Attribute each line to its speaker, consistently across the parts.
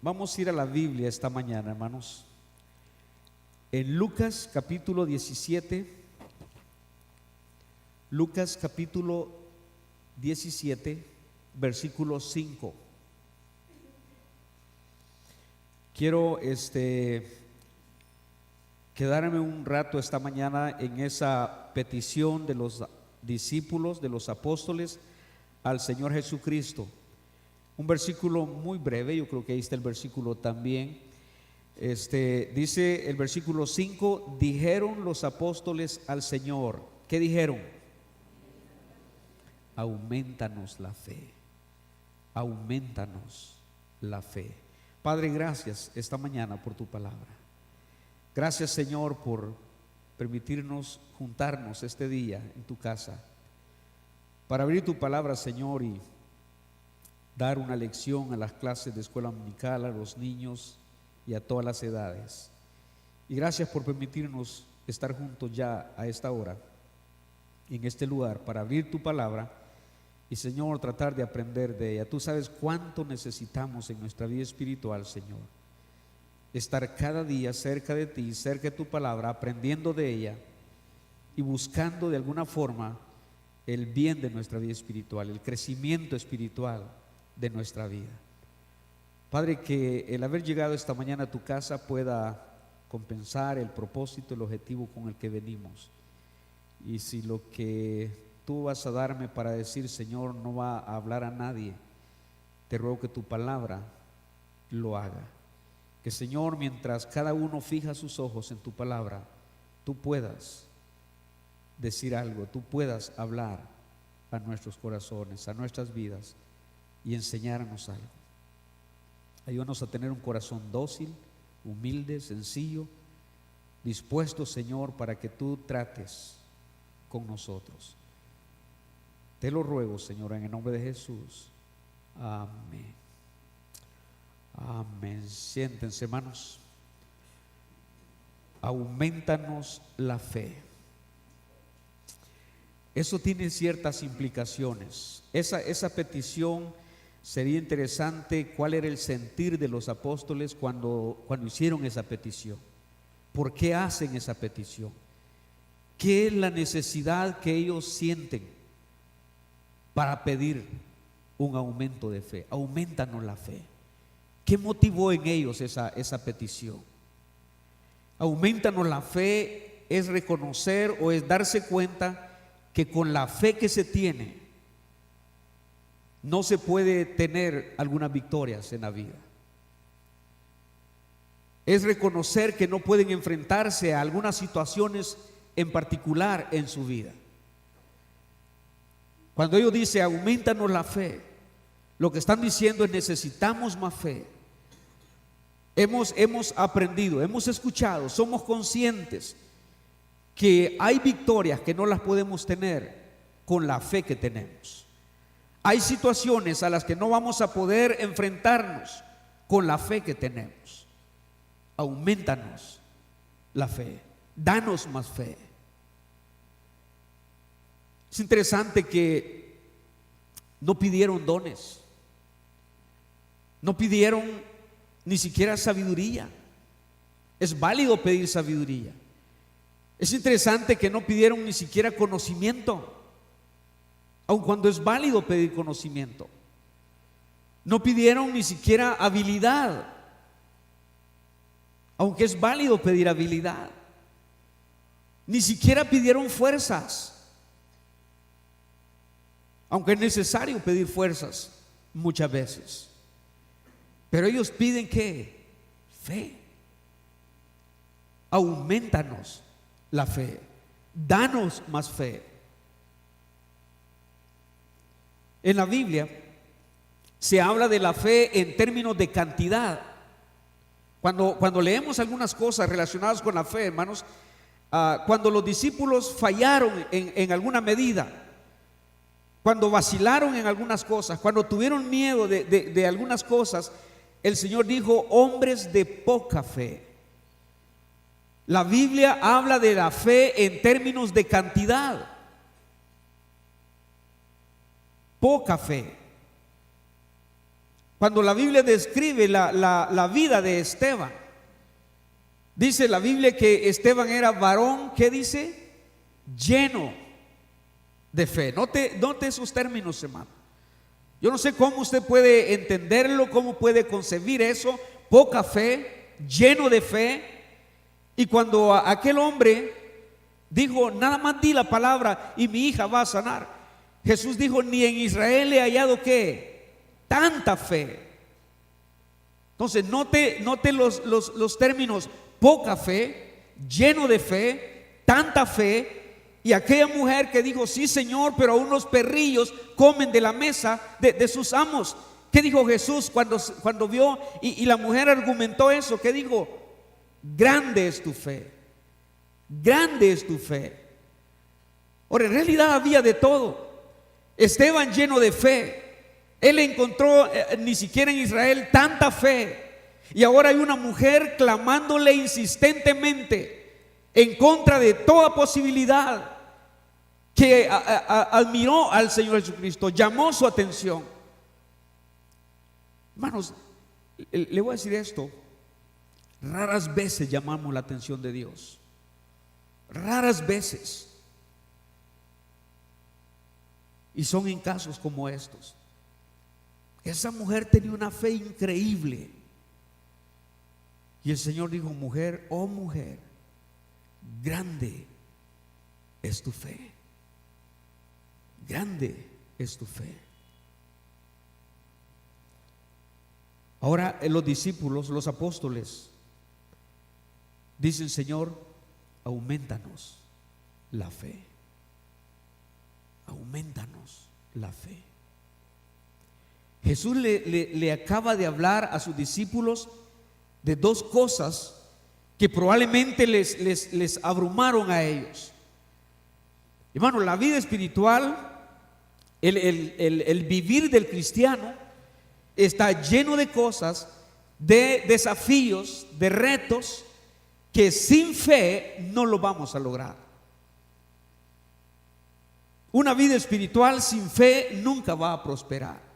Speaker 1: Vamos a ir a la Biblia esta mañana, hermanos. En Lucas capítulo 17, Lucas capítulo 17, versículo 5. Quiero quedarme un rato esta mañana en esa petición de los discípulos, de los apóstoles al Señor Jesucristo. Un versículo muy breve, yo creo que ahí está el versículo también. Dice el versículo 5: dijeron los apóstoles al Señor. ¿Qué dijeron? Aumentanos la fe. Aumentanos la fe. Padre, gracias esta mañana por tu palabra. Gracias, Señor, por permitirnos juntarnos este día en tu casa para abrir tu palabra, Señor, y dar una lección a las clases de escuela dominical, a los niños y a todas las edades. Y gracias por permitirnos estar juntos ya a esta hora, en este lugar, para abrir tu palabra y, Señor, tratar de aprender de ella. Tú sabes cuánto necesitamos en nuestra vida espiritual, Señor, estar cada día cerca de ti, cerca de tu palabra, aprendiendo de ella y buscando de alguna forma el bien de nuestra vida espiritual, el crecimiento espiritual de nuestra vida. Padre, que el haber llegado esta mañana a tu casa pueda compensar el propósito, el objetivo con el que venimos. Y si lo que tú vas a darme para decir, Señor, no va a hablar a nadie, te ruego que tu palabra lo haga. Que, Señor, mientras cada uno fija sus ojos en tu palabra, tú puedas decir algo, tú puedas hablar a nuestros corazones, a nuestras vidas, y enseñarnos algo. Ayúdanos a tener un corazón dócil, humilde, sencillo, dispuesto, Señor, para que tú trates con nosotros. Te lo ruego, Señor, en el nombre de Jesús. Amén. Amén. Siéntense, hermanos. Aumentanos la fe. Eso tiene ciertas implicaciones. Esa petición sería interesante. ¿Cuál era el sentir de los apóstoles cuando hicieron esa petición? ¿Por qué hacen esa petición? ¿Qué es la necesidad que ellos sienten para pedir un aumento de fe? Aumentanos la fe. ¿Qué motivó en ellos esa petición? Aumentanos la fe es reconocer o es darse cuenta que con la fe que se tiene no se puede tener algunas victorias en la vida. Es reconocer que no pueden enfrentarse a algunas situaciones en particular en su vida. Cuando ellos dicen aumentanos la fe, lo que están diciendo es necesitamos más fe. Hemos aprendido, hemos escuchado, somos conscientes que hay victorias que no las podemos tener con la fe que tenemos. Hay situaciones a las que no vamos a poder enfrentarnos con la fe que tenemos. Aumentanos la fe, danos más fe. Es interesante que no pidieron dones, no pidieron ni siquiera sabiduría. Es válido pedir sabiduría. Es interesante que no pidieron ni siquiera conocimiento, aun cuando es válido pedir conocimiento. No pidieron ni siquiera habilidad, aunque es válido pedir habilidad. Ni siquiera pidieron fuerzas, aunque es necesario pedir fuerzas muchas veces. Pero ellos piden ¿qué? Fe. Aumentanos la fe, danos más fe. En la Biblia se habla de la fe en términos de cantidad. Cuando leemos algunas cosas relacionadas con la fe, hermanos, cuando los discípulos fallaron en alguna medida, cuando vacilaron en algunas cosas, cuando tuvieron miedo de algunas cosas, el Señor dijo: hombres de poca fe. La Biblia habla de la fe en términos de cantidad. Poca fe. Cuando la Biblia describe la vida de Esteban, dice la Biblia que Esteban era varón, ¿qué dice? Lleno de fe. Note esos términos, hermano. Yo no sé cómo usted puede entenderlo, cómo puede concebir eso. Poca fe, lleno de fe. Y cuando aquel hombre dijo, nada más di la palabra y mi hija va a sanar, Jesús dijo, ni en Israel he hallado ¿qué? Tanta fe. Entonces note los términos: poca fe, lleno de fe, tanta fe. Y aquella mujer que dijo, sí Señor, pero aún los perrillos comen de la mesa de sus amos. ¿Qué dijo Jesús cuando vio y la mujer argumentó eso? ¿Qué dijo? Grande es tu fe, grande es tu fe. Ahora, en realidad había de todo. Esteban lleno de fe, él encontró ni siquiera en Israel tanta fe. Y ahora hay una mujer clamándole insistentemente en contra de toda posibilidad, que admiró al Señor Jesucristo, llamó su atención. Hermanos, le voy a decir esto: raras veces llamamos la atención de Dios, raras veces, y son en casos como estos. Esa mujer tenía una fe increíble, y el Señor dijo, mujer, oh mujer, grande es tu fe, grande es tu fe. Ahora los discípulos, los apóstoles, dicen, Señor, aumentanos la fe, aumentanos la fe. Jesús le acaba de hablar a sus discípulos de dos cosas que probablemente les abrumaron a ellos. Hermano, la vida espiritual, el vivir del cristiano está lleno de cosas, de desafíos, de retos que sin fe no lo vamos a lograr. Una vida espiritual sin fe nunca va a prosperar.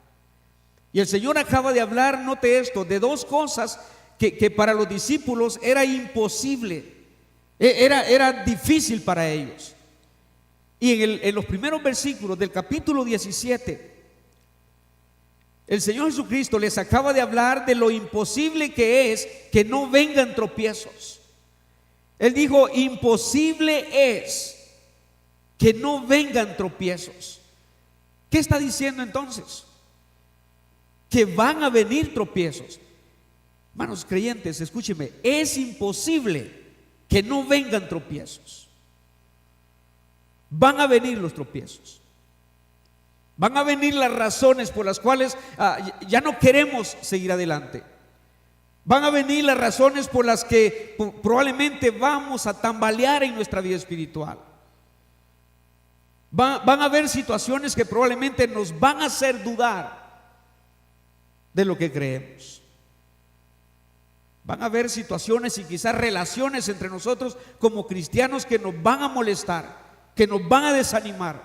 Speaker 1: Y el Señor acaba de hablar, note esto, de dos cosas que para los discípulos era imposible, era difícil para ellos. Y en los primeros versículos del capítulo 17, el Señor Jesucristo les acaba de hablar de lo imposible que es que no vengan tropiezos. Él dijo, imposible es que no vengan tropiezos. ¿Qué está diciendo entonces? Que van a venir tropiezos. Hermanos creyentes, escúcheme, es imposible que no vengan tropiezos. Van a venir los tropiezos. Van a venir las razones por las cuales ya no queremos seguir adelante. Van a venir las razones por las que probablemente vamos a tambalear en nuestra vida espiritual. Van a haber situaciones que probablemente nos van a hacer dudar de lo que creemos. Van a haber situaciones y quizás relaciones entre nosotros como cristianos que nos van a molestar, que nos van a desanimar,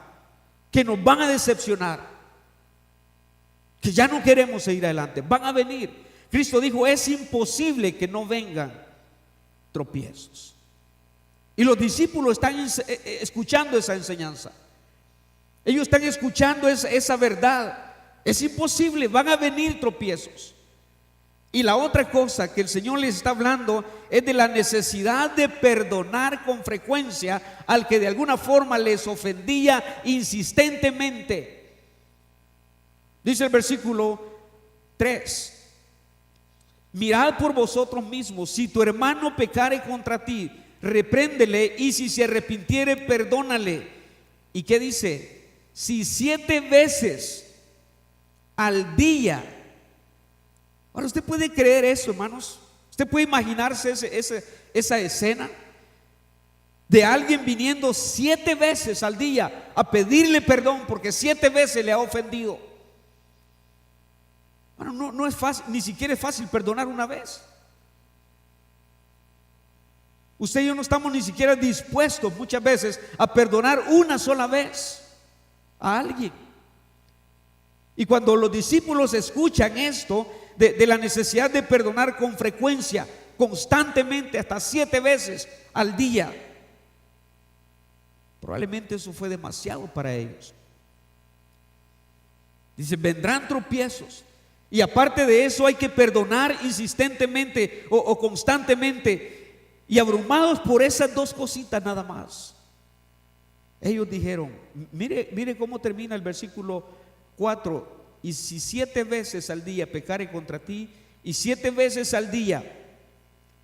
Speaker 1: que nos van a decepcionar, que ya no queremos seguir adelante. Van a venir. Cristo dijo, es imposible que no vengan tropiezos. Y los discípulos están escuchando esa enseñanza. Ellos están escuchando esa verdad. Es imposible, van a venir tropiezos. Y la otra cosa que el Señor les está hablando es de la necesidad de perdonar con frecuencia al que de alguna forma les ofendía insistentemente. Dice el versículo 3: mirad por vosotros mismos, si tu hermano pecare contra ti, repréndele, y si se arrepintiere, perdónale. ¿Y qué dice? Si 7 veces al día. Ahora, ¿usted puede creer eso, hermanos? ¿Usted puede imaginarse esa escena de alguien viniendo 7 veces al día a pedirle perdón porque 7 veces le ha ofendido? Bueno, no es fácil, ni siquiera es fácil perdonar una vez. Usted y yo no estamos ni siquiera dispuestos muchas veces a perdonar una sola vez a alguien. Y cuando los discípulos escuchan esto de la necesidad de perdonar con frecuencia, constantemente, hasta 7 veces al día, probablemente eso fue demasiado para ellos. Dice, vendrán tropiezos, y aparte de eso hay que perdonar insistentemente o constantemente, y abrumados por esas 2 cositas nada más. Ellos dijeron, mire cómo termina el versículo 4: y si 7 veces al día pecare contra ti, y 7 veces al día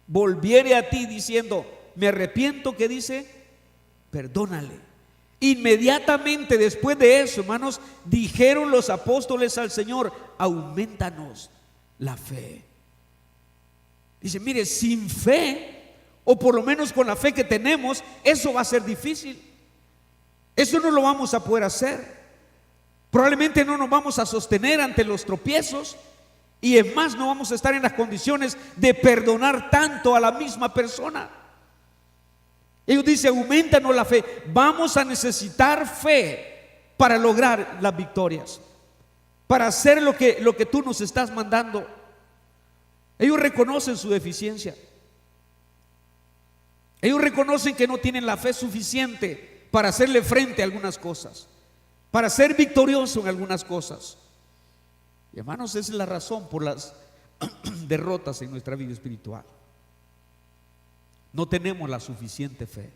Speaker 1: volviere a ti diciendo, me arrepiento, ¿qué dice? Perdónale. Inmediatamente después de eso, hermanos, dijeron los apóstoles al Señor, aumentanos la fe. Dice, mire, sin fe, o por lo menos con la fe que tenemos, eso va a ser difícil. Eso no lo vamos a poder hacer. Probablemente no nos vamos a sostener ante los tropiezos, y es más, no vamos a estar en las condiciones de perdonar tanto a la misma persona. Ellos dicen, aumentanos la fe. Vamos a necesitar fe para lograr las victorias, para hacer lo que tú nos estás mandando. Ellos reconocen su deficiencia. Ellos reconocen que no tienen la fe suficiente para hacerle frente a algunas cosas, para ser victorioso en algunas cosas. Y hermanos, esa es la razón por las derrotas en nuestra vida espiritual. No tenemos la suficiente fe.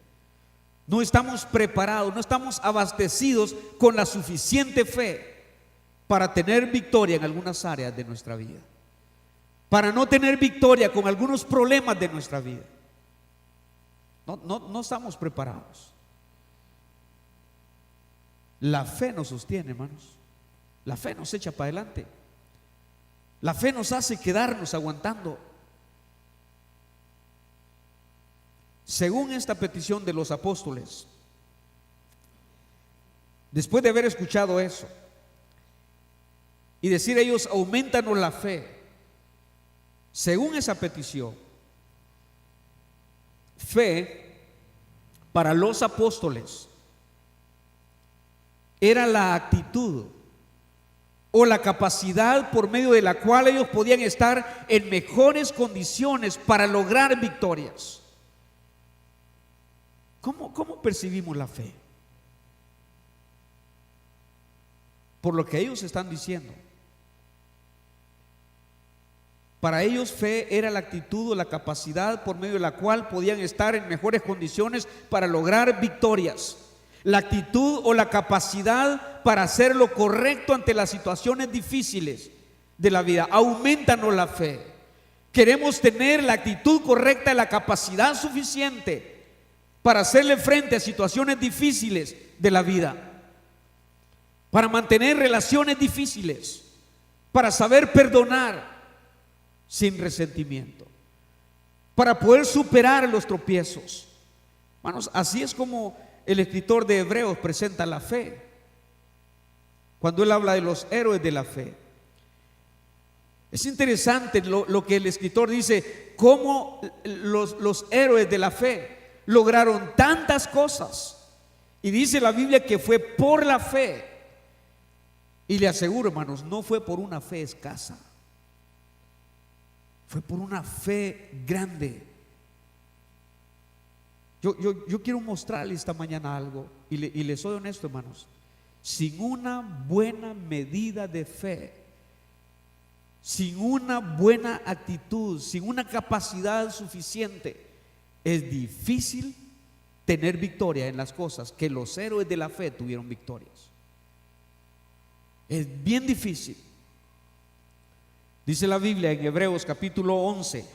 Speaker 1: No estamos preparados, no estamos abastecidos con la suficiente fe para tener victoria en algunas áreas de nuestra vida, para no tener victoria con algunos problemas de nuestra vida. No estamos preparados. La fe nos sostiene, hermanos. La fe nos echa para adelante. La fe nos hace quedarnos aguantando. Según esta petición de los apóstoles, después de haber escuchado eso y decir ellos, aumentanos la fe, según esa petición, fe para los apóstoles era la actitud o la capacidad por medio de la cual ellos podían estar en mejores condiciones para lograr victorias. ¿Cómo percibimos la fe? Por lo que ellos están diciendo. Para ellos fe era la actitud o la capacidad por medio de la cual podían estar en mejores condiciones para lograr victorias. La actitud o la capacidad para hacer lo correcto ante las situaciones difíciles de la vida. Aumentanos la fe. Queremos tener la actitud correcta y la capacidad suficiente para hacerle frente a situaciones difíciles de la vida, para mantener relaciones difíciles, para saber perdonar sin resentimiento, para poder superar los tropiezos. Hermanos, así es como el escritor de Hebreos presenta la fe, cuando él habla de los héroes de la fe. Es interesante lo que el escritor dice, cómo los héroes de la fe lograron tantas cosas. Y dice la Biblia que fue por la fe. Y le aseguro, hermanos, no fue por una fe escasa, fue por una fe grande. Yo quiero mostrarle esta mañana algo, y le soy honesto, hermanos. Sin una buena medida de fe, sin una buena actitud, sin una capacidad suficiente, es difícil tener victoria en las cosas que los héroes de la fe tuvieron victorias. Es bien difícil. Dice la Biblia en Hebreos capítulo 11.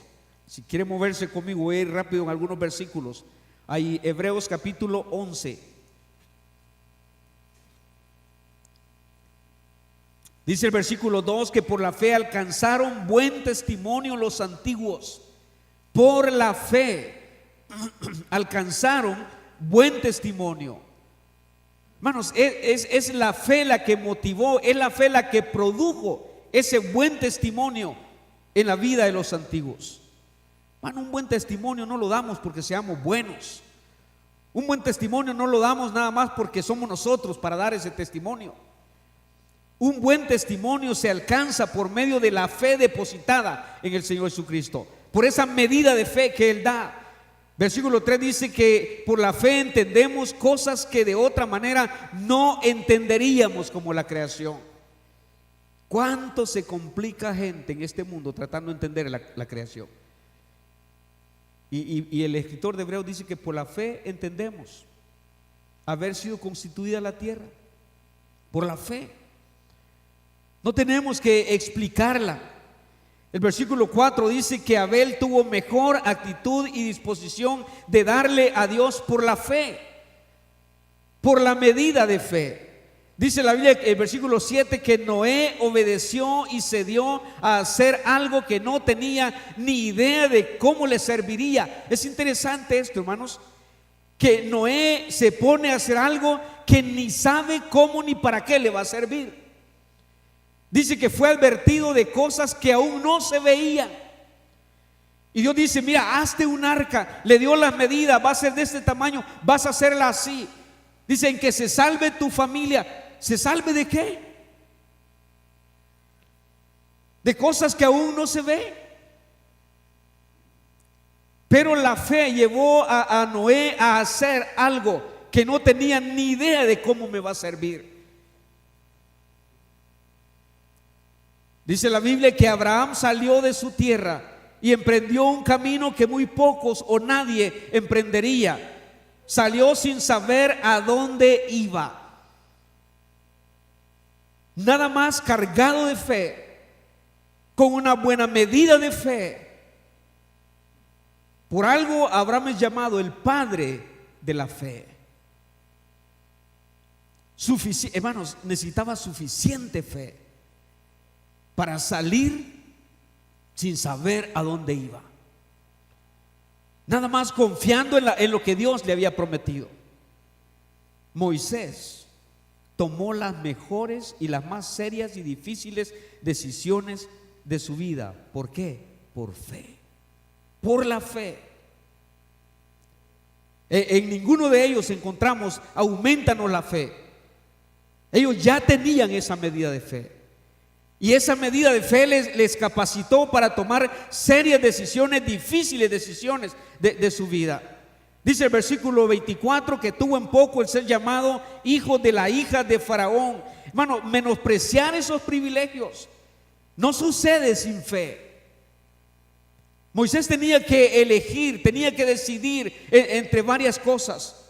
Speaker 1: Si quiere moverse conmigo, voy a ir rápido en algunos versículos. Ahí, Hebreos capítulo 11. Dice el versículo 2 que por la fe alcanzaron buen testimonio los antiguos. Por la fe alcanzaron buen testimonio. Hermanos, es la fe la que motivó, es la fe la que produjo ese buen testimonio en la vida de los antiguos. Hermano, un buen testimonio no lo damos porque seamos buenos. Un buen testimonio no lo damos nada más porque somos nosotros para dar ese testimonio. Un buen testimonio se alcanza por medio de la fe depositada en el Señor Jesucristo, por esa medida de fe que Él da. Versículo 3 dice que por la fe entendemos cosas que de otra manera no entenderíamos, como la creación. ¿Cuánto se complica gente en este mundo tratando de entender la creación? Y el escritor de Hebreos dice que por la fe entendemos haber sido constituida la tierra. Por la fe. No tenemos que explicarla. El versículo 4 dice que Abel tuvo mejor actitud y disposición de darle a Dios por la fe, por la medida de fe. Dice la Biblia, el versículo 7, que Noé obedeció y se dio a hacer algo que no tenía ni idea de cómo le serviría. Es interesante esto, hermanos, que Noé se pone a hacer algo que ni sabe cómo ni para qué le va a servir. Dice que fue advertido de cosas que aún no se veían. Y Dios dice: mira, hazte un arca. Le dio las medidas, va a ser de este tamaño, vas a hacerla así. Dicen que se salve tu familia. ¿Se salve de qué? De cosas que aún no se ve. Pero la fe llevó a Noé a hacer algo que no tenía ni idea de cómo me va a servir. Dice la Biblia que Abraham salió de su tierra y emprendió un camino que muy pocos o nadie emprendería. Salió sin saber a dónde iba. Nada más cargado de fe, con una buena medida de fe. Por algo Abraham es llamado el padre de la fe. Hermanos, necesitaba suficiente fe para salir sin saber a dónde iba. Nada más confiando en lo que Dios le había prometido. Moisés tomó las mejores y las más serias y difíciles decisiones de su vida. ¿Por qué? Por fe. Por la fe. En ninguno de ellos encontramos aumentanos la fe. Ellos ya tenían esa medida de fe. Y esa medida de fe les capacitó para tomar serias decisiones, difíciles decisiones de su vida. Dice el versículo 24 que tuvo en poco el ser llamado hijo de la hija de Faraón. Hermano, menospreciar esos privilegios no sucede sin fe. Moisés tenía que elegir, tenía que decidir entre varias cosas.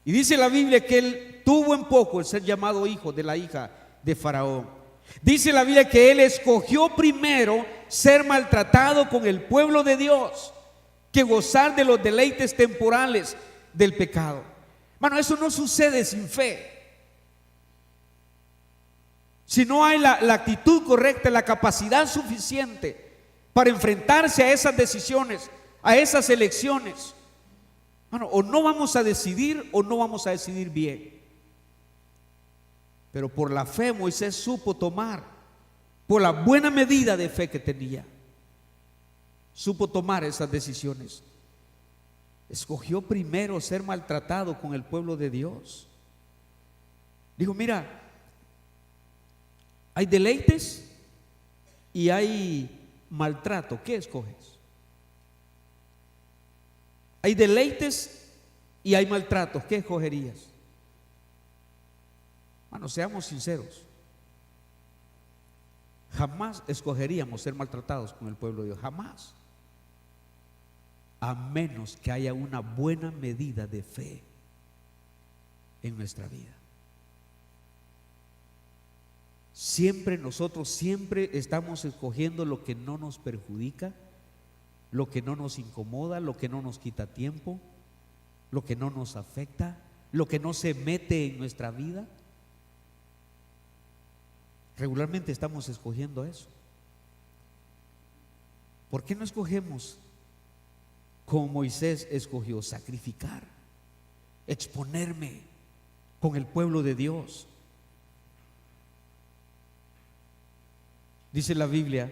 Speaker 1: Y dice la Biblia que él tuvo en poco el ser llamado hijo de la hija de Faraón. Dice la Biblia que él escogió primero ser maltratado con el pueblo de Dios que gozar de los deleites temporales del pecado. Bueno, eso no sucede sin fe. Si no hay la actitud correcta, la capacidad suficiente para enfrentarse a esas decisiones, a esas elecciones, bueno, o no vamos a decidir o no vamos a decidir bien. Pero por la fe Moisés supo tomar, por la buena medida de fe que tenía, supo tomar esas decisiones. Escogió primero ser maltratado con el pueblo de Dios. Dijo: mira, hay deleites y hay maltrato. ¿Qué escoges? Hay deleites y hay maltratos. ¿Qué escogerías? Bueno, seamos sinceros. Jamás escogeríamos ser maltratados con el pueblo de Dios. Jamás. A menos que haya una buena medida de fe en nuestra vida. Nosotros siempre estamos escogiendo lo que no nos perjudica, lo que no nos incomoda, lo que no nos quita tiempo, lo que no nos afecta, lo que no se mete en nuestra vida. Regularmente estamos escogiendo eso. ¿Por qué no escogemos como Moisés escogió? Sacrificar, exponerme con el pueblo de Dios. Dice la Biblia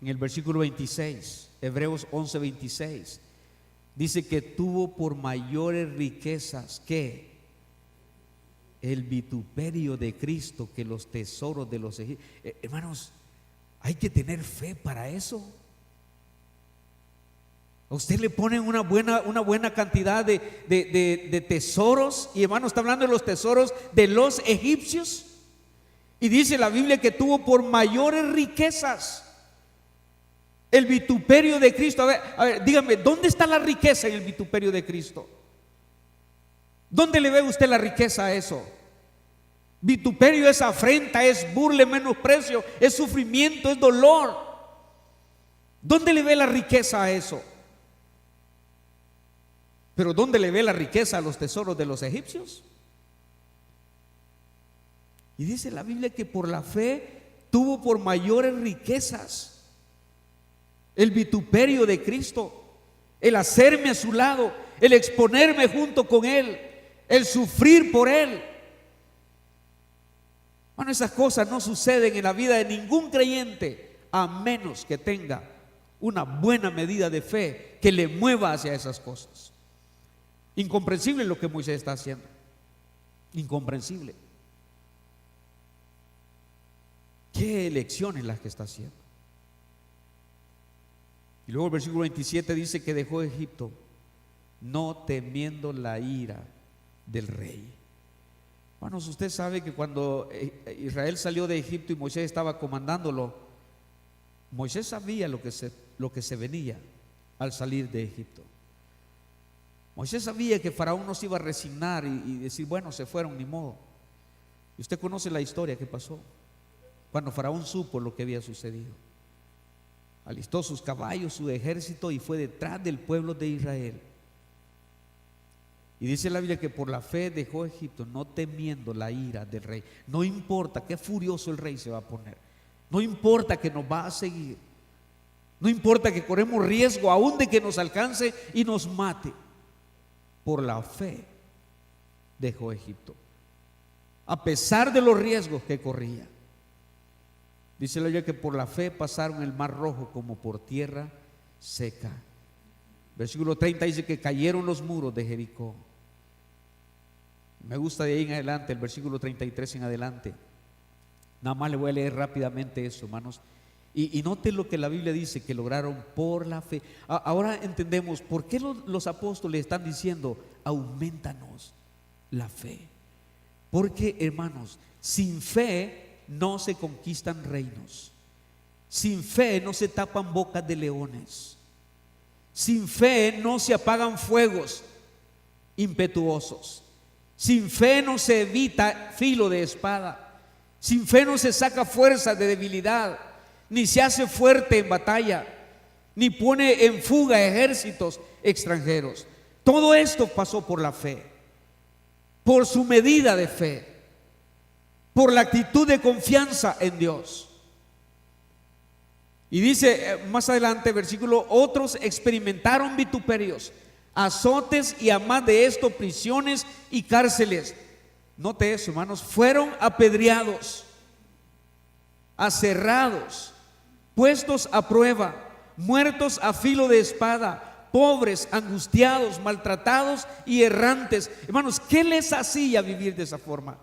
Speaker 1: en el versículo 26, Hebreos 11:26, dice que tuvo por mayores riquezas que el vituperio de Cristo que los tesoros de los egipcios. Hermanos, hay que tener fe para eso. A usted le ponen una buena cantidad de tesoros, y hermano, está hablando de los tesoros de los egipcios, y dice la Biblia que tuvo por mayores riquezas el vituperio de Cristo. A ver, dígame, ¿dónde está la riqueza en el vituperio de Cristo? ¿Dónde le ve usted la riqueza a eso? Vituperio es afrenta, es burla, menosprecio, es sufrimiento, es dolor. ¿Dónde le ve la riqueza a eso? Pero ¿dónde le ve la riqueza a los tesoros de los egipcios? Y dice la Biblia que por la fe tuvo por mayores riquezas el vituperio de Cristo, el hacerme a su lado, el exponerme junto con Él, el sufrir por Él. Bueno, esas cosas no suceden en la vida de ningún creyente a menos que tenga una buena medida de fe que le mueva hacia esas cosas. Incomprensible lo que Moisés está haciendo. Incomprensible. ¿Qué elecciones las que está haciendo? Y luego el versículo 27 dice que dejó Egipto no temiendo la ira del rey. Bueno, usted sabe que cuando Israel salió de Egipto y Moisés estaba comandándolo, Moisés sabía lo que se venía al salir de Egipto. Moisés sabía que Faraón no se iba a resignar y decir, bueno, se fueron, ni modo. Y usted conoce la historia que pasó cuando Faraón supo lo que había sucedido. Alistó sus caballos, su ejército, y fue detrás del pueblo de Israel. Y dice la Biblia que por la fe dejó Egipto, no temiendo la ira del rey. No importa qué furioso el rey se va a poner, no importa que nos va a seguir, no importa que corremos riesgo aún de que nos alcance y nos mate. Por la fe dejó Egipto, a pesar de los riesgos que corría. Dice la Biblia que por la fe pasaron el mar rojo como por tierra seca. Versículo 30 dice que cayeron los muros de Jericó. Me gusta de ahí en adelante, el versículo 33 en adelante. Nada más le voy a leer rápidamente eso, hermanos. Y noten lo que la Biblia dice, que lograron por la fe. Ahora entendemos por qué los apóstoles están diciendo, aumentanos la fe. Porque, hermanos, sin fe no se conquistan reinos. Sin fe no se tapan bocas de leones. Sin fe no se apagan fuegos impetuosos. Sin fe no se evita filo de espada. Sin fe no se saca fuerza de debilidad, ni se hace fuerte en batalla, ni pone en fuga ejércitos extranjeros. Todo esto pasó por la fe, por su medida de fe, por la actitud de confianza en Dios. Y dice más adelante, versículo, otros experimentaron vituperios, azotes y además de esto prisiones y cárceles. Note eso, hermanos, fueron apedreados, aserrados, puestos a prueba, muertos a filo de espada, pobres, angustiados, maltratados y errantes. Hermanos, ¿qué les hacía vivir de esa forma?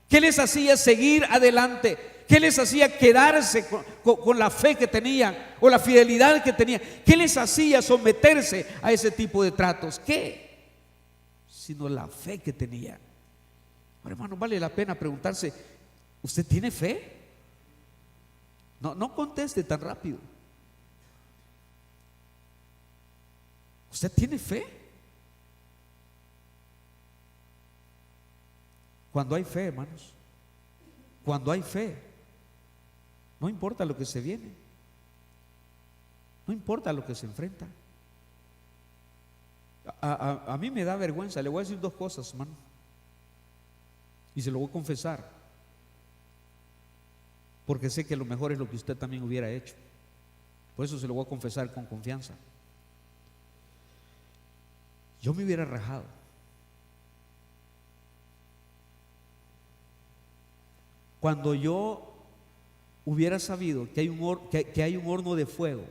Speaker 1: ¿Qué les hacía seguir adelante? ¿Qué les hacía quedarse con la fe que tenían o la fidelidad que tenían? ¿Qué les hacía someterse a ese tipo de tratos? ¿Qué? Sino la fe que tenían. Ahora, hermano, vale la pena preguntarse, ¿usted tiene fe? No conteste tan rápido. ¿Usted tiene fe? Cuando hay fe, hermanos, cuando hay fe, no importa lo que se viene, no importa lo que se enfrenta. A mí me da vergüenza, le voy a decir dos cosas, hermano, y se lo voy a confesar, porque sé que lo mejor es lo que usted también hubiera hecho. Por eso se lo voy a confesar con confianza. Yo me hubiera rajado. Cuando yo hubiera sabido que hay un horno de fuego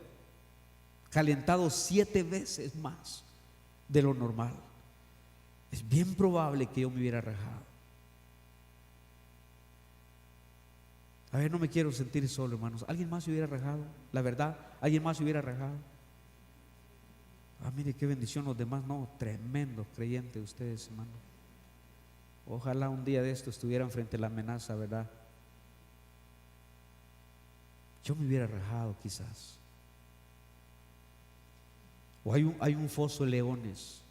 Speaker 1: calentado 7 veces más de lo normal, es bien probable que yo me hubiera rajado. A ver, no me quiero sentir solo, hermanos. ¿Alguien más se hubiera rajado? La verdad, ¿alguien más se hubiera rajado? Mire qué bendición los demás. No, tremendo creyente ustedes, hermano. Ojalá un día de esto estuvieran frente a la amenaza, ¿verdad? Yo me hubiera rajado quizás. O hay un foso de leones,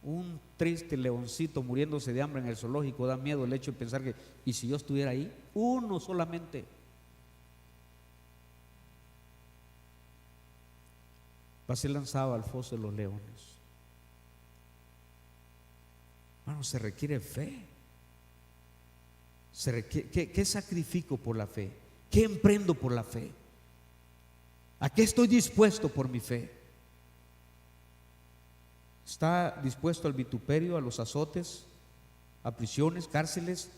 Speaker 1: un triste leoncito muriéndose de hambre en el zoológico. Da miedo el hecho de pensar que, ¿y si yo estuviera ahí? Uno solamente. Va a ser lanzado al foso de los leones. Bueno, se requiere fe. ¿Qué sacrifico por la fe? ¿Qué emprendo por la fe? ¿A qué estoy dispuesto por mi fe? ¿Está dispuesto al vituperio, a los azotes, a prisiones, cárceles,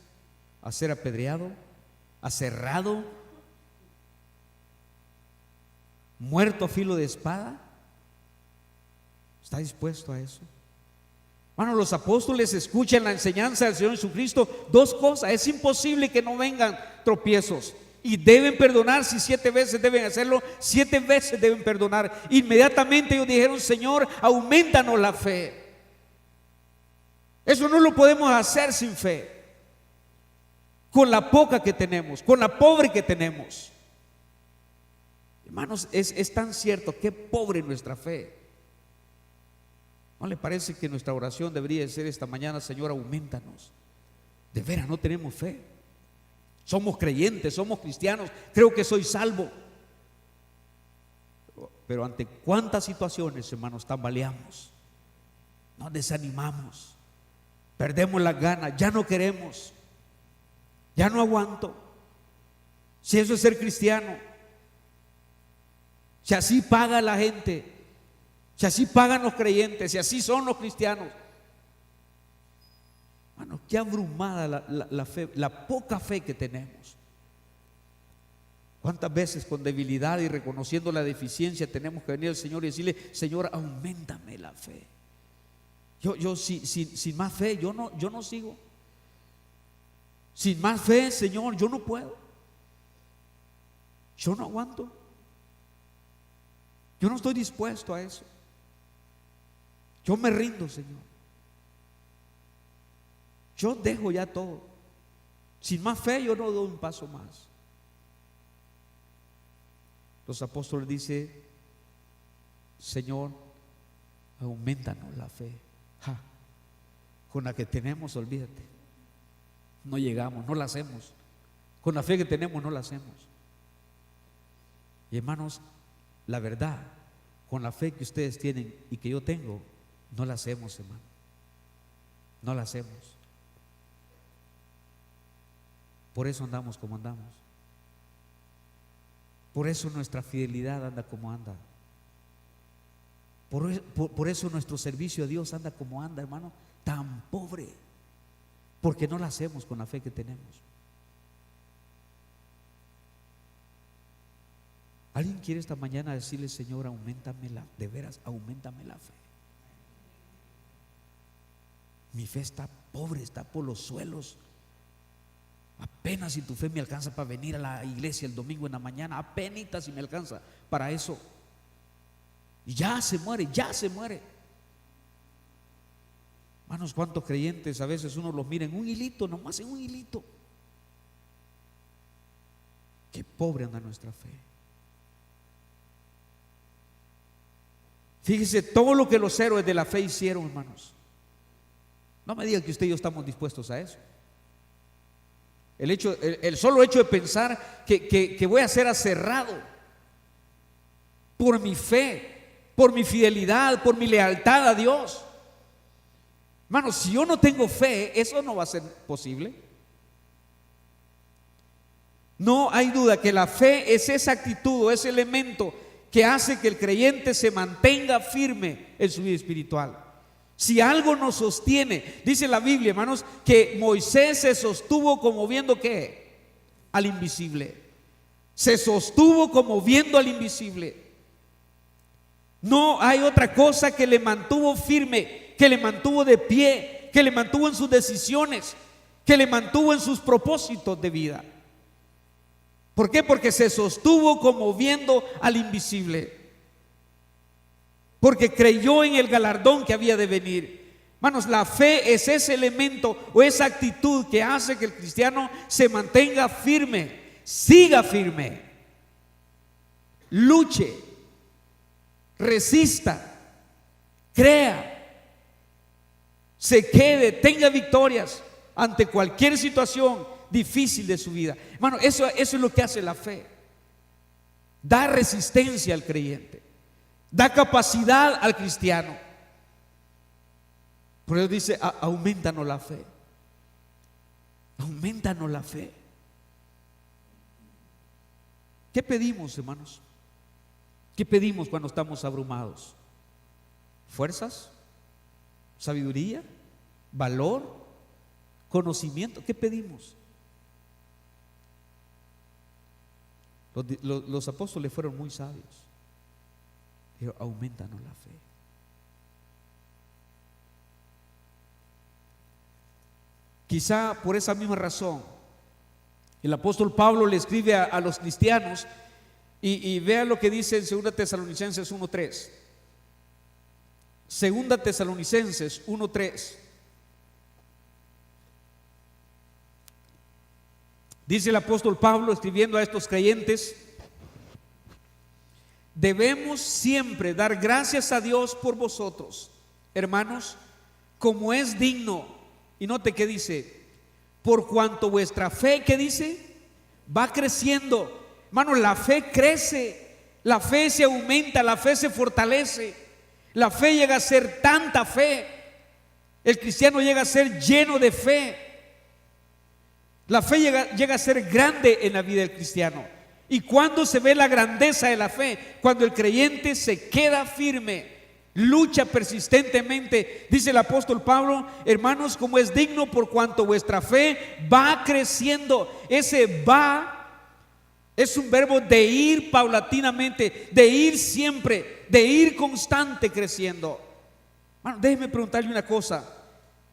Speaker 1: a ser apedreado, aserrado, muerto a filo de espada? ¿Está dispuesto a eso? Bueno, los apóstoles escuchan la enseñanza del Señor Jesucristo. Dos cosas: es imposible que no vengan tropiezos, y deben perdonar. Si 7 veces deben hacerlo, 7 veces deben perdonar. Inmediatamente ellos dijeron: Señor, aumentanos la fe. Eso no lo podemos hacer sin fe, con la poca que tenemos, con la pobre que tenemos. Hermanos, es tan cierto que pobre nuestra fe. ¿No le parece que nuestra oración debería ser esta mañana: Señor, aumentanos? De veras no tenemos fe. Somos creyentes, somos cristianos, creo que soy salvo, pero ante cuántas situaciones, hermanos, tambaleamos, nos desanimamos, perdemos las ganas, ya no queremos, ya no aguanto. Si eso es ser cristiano, si así paga la gente, si así pagan los creyentes, si así son los cristianos. Bueno, qué abrumada la fe, la poca fe que tenemos. ¿Cuántas veces con debilidad y reconociendo la deficiencia tenemos que venir al Señor y decirle: Señor, auméntame la fe? Yo sin más fe yo no sigo. Sin más fe, Señor, yo no puedo. Yo no aguanto. Yo no estoy dispuesto a eso. Yo me rindo, Señor. Yo dejo ya todo. Sin más fe yo no doy un paso más. Los apóstoles dicen: Señor, aumentanos la fe. Con la que tenemos, olvídate, no llegamos, no la hacemos. Con la fe que tenemos no la hacemos. Y hermanos, la verdad, con la fe que ustedes tienen y que yo tengo, no la hacemos, hermano. No la hacemos. Por eso andamos como andamos. Por eso nuestra fidelidad anda como anda. Por eso nuestro servicio a Dios anda como anda, hermano, tan pobre, porque no la hacemos con la fe que tenemos. ¿Alguien quiere esta mañana decirle: Señor, de veras, auméntame la fe? Mi fe está pobre, está por los suelos. Apenas si tu fe me alcanza para venir a la iglesia el domingo en la mañana, apenas si me alcanza para eso. Y ya se muere. Hermanos, cuántos creyentes a veces uno los mira en un hilito, nomás en un hilito. Qué pobre anda nuestra fe. Fíjese todo lo que los héroes de la fe hicieron, hermanos. No me digan que usted y yo estamos dispuestos a eso. El solo hecho de pensar que voy a ser aserrado por mi fe, por mi fidelidad, por mi lealtad a Dios. Hermanos, si yo no tengo fe, eso no va a ser posible. No hay duda que la fe es esa actitud o ese elemento que hace que el creyente se mantenga firme en su vida espiritual. Si algo nos sostiene, dice la Biblia, hermanos, que Moisés se sostuvo como viendo ¿qué? Al invisible. Se sostuvo como viendo al invisible. No hay otra cosa que le mantuvo firme, que le mantuvo de pie, que le mantuvo en sus decisiones, que le mantuvo en sus propósitos de vida. ¿Por qué? Porque se sostuvo como viendo al invisible, porque creyó en el galardón que había de venir. Hermanos, la fe es ese elemento o esa actitud que hace que el cristiano se mantenga firme, siga firme, luche, resista, crea, se quede, tenga victorias ante cualquier situación difícil de su vida. Hermano, eso es lo que hace la fe. Da resistencia al creyente, da capacidad al cristiano. Por eso dice, aumentanos la fe. Aumentanos la fe. ¿Qué pedimos, hermanos? ¿Qué pedimos cuando estamos abrumados? ¿Fuerzas? ¿Sabiduría? ¿Valor? ¿Conocimiento? ¿Qué pedimos? Los apóstoles fueron muy sabios. Dijo, aumentanos la fe. Quizá por esa misma razón el apóstol Pablo le escribe a los cristianos y vea lo que dice en 2 Tesalonicenses 1:3. 2 Tesalonicenses 1:3. Dice el apóstol Pablo escribiendo a estos creyentes: debemos siempre dar gracias a Dios por vosotros, hermanos, como es digno. Y note que dice, por cuanto vuestra fe, ¿qué dice? Va creciendo. Hermano, la fe crece, la fe se aumenta, la fe se fortalece, la fe llega a ser tanta fe, el cristiano llega a ser lleno de fe, la fe llega a ser grande en la vida del cristiano. ¿Y cuando se ve la grandeza de la fe? Cuando el creyente se queda firme, lucha persistentemente. Dice el apóstol Pablo, hermanos, como es digno, por cuanto vuestra fe va creciendo. Ese va es un verbo de ir paulatinamente, de ir siempre, de ir constante creciendo. Bueno, déjeme preguntarle una cosa: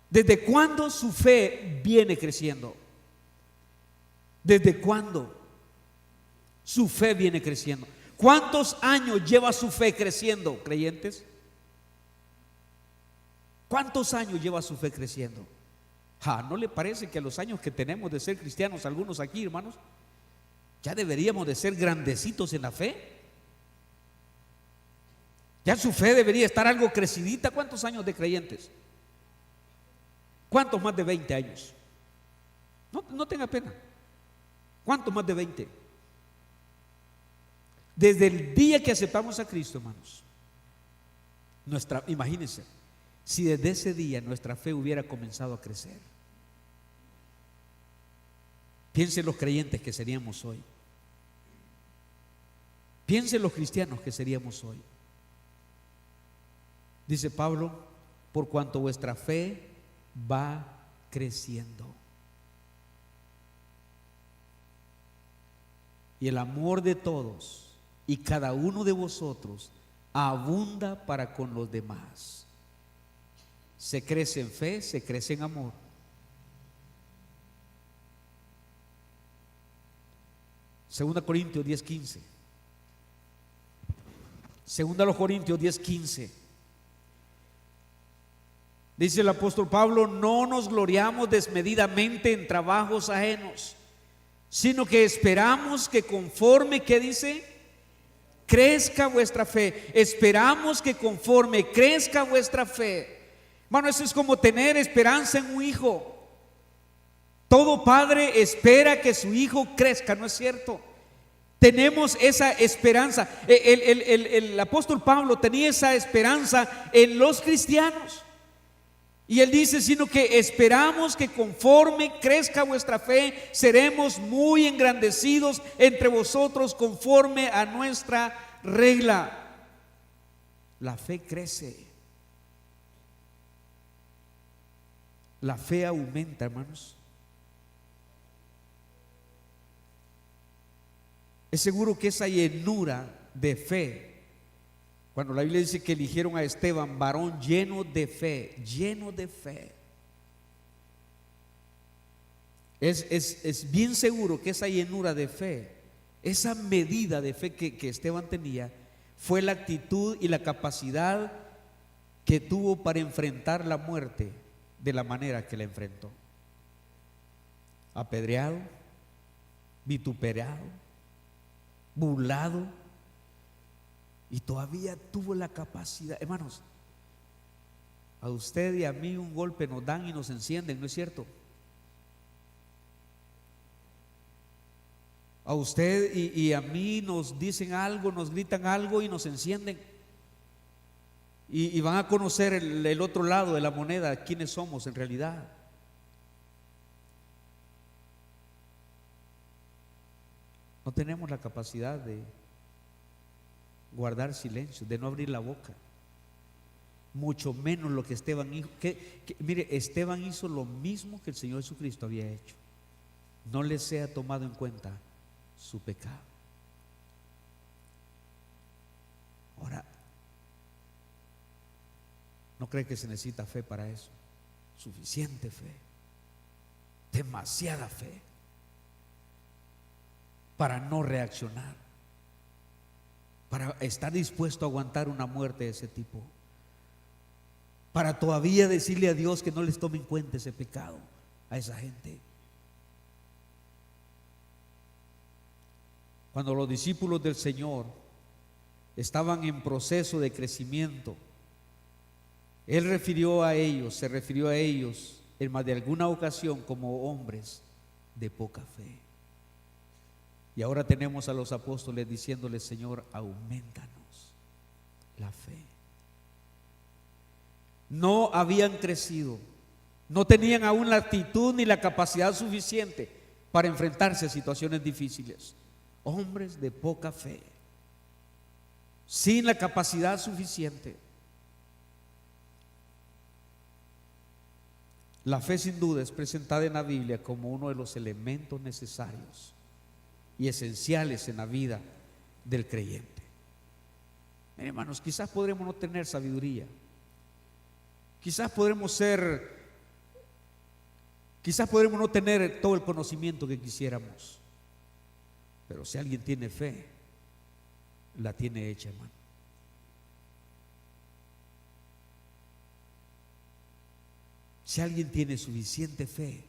Speaker 1: ¿desde cuándo su fe viene creciendo? ¿Desde cuándo su fe viene creciendo? ¿Cuántos años lleva su fe creciendo, creyentes? ¿Cuántos años lleva su fe creciendo? ¿No le parece que a los años que tenemos de ser cristianos, algunos aquí, hermanos, ya deberíamos de ser grandecitos en la fe? Ya su fe debería estar algo crecidita. ¿Cuántos años de creyentes? ¿Cuántos más de 20 años? No tenga pena. ¿Cuántos más de 20? Desde el día que aceptamos a Cristo, hermanos, imagínense, si desde ese día nuestra fe hubiera comenzado a crecer. Piensen los creyentes que seríamos hoy. Piensen los cristianos que seríamos hoy. Dice Pablo, por cuanto vuestra fe va creciendo. Y el amor de todos y cada uno de vosotros abunda para con los demás. Se crece en fe, se crece en amor. Segunda Corintios 10:15. Segunda los Corintios 10:15. Dice el apóstol Pablo, no nos gloriamos desmedidamente en trabajos ajenos, sino que esperamos que conforme, ¿qué dice? Crezca vuestra fe. Esperamos que conforme crezca vuestra fe. Hermano, eso es como tener esperanza en un hijo. Todo padre espera que su hijo crezca, ¿no es cierto? Tenemos esa esperanza. El apóstol Pablo tenía esa esperanza en los cristianos. Y él dice, sino que esperamos que conforme crezca vuestra fe, seremos muy engrandecidos entre vosotros conforme a nuestra regla. La fe crece. La fe aumenta, hermanos. Es seguro que esa llenura de fe, cuando la Biblia dice que eligieron a Esteban, varón lleno de fe, es bien seguro que esa llenura de fe esa medida de fe que Esteban tenía fue la actitud y la capacidad que tuvo para enfrentar la muerte de la manera que la enfrentó. Apedreado, vituperado, burlado, y todavía tuvo la capacidad. Hermanos, a usted y a mí un golpe nos dan y nos encienden, ¿no es cierto? A usted y a mí nos dicen algo, nos gritan algo y nos encienden. Y van a conocer el otro lado de la moneda, quiénes somos en realidad. No tenemos la capacidad de guardar silencio, de no abrir la boca. Mucho menos lo que Esteban hizo. Mire, Esteban hizo lo mismo que el Señor Jesucristo había hecho. No le sea tomado en cuenta su pecado. Ahora, ¿no cree que se necesita fe para eso? Suficiente fe, demasiada fe, para no reaccionar, para estar dispuesto a aguantar una muerte de ese tipo, para todavía decirle a Dios que no les tome en cuenta ese pecado a esa gente. Cuando los discípulos del Señor estaban en proceso de crecimiento, Él se refirió a ellos en más de alguna ocasión como hombres de poca fe. Y ahora tenemos a los apóstoles diciéndoles: Señor, aumentanos la fe. No habían crecido, no tenían aún la actitud ni la capacidad suficiente para enfrentarse a situaciones difíciles. Hombres de poca fe, sin la capacidad suficiente. La fe, sin duda, es presentada en la Biblia como uno de los elementos necesarios y esenciales en la vida del creyente. Miren, hermanos, quizás podremos no tener sabiduría, quizás podremos no tener todo el conocimiento que quisiéramos, pero si alguien tiene fe, la tiene hecha, hermano. Si alguien tiene suficiente fe,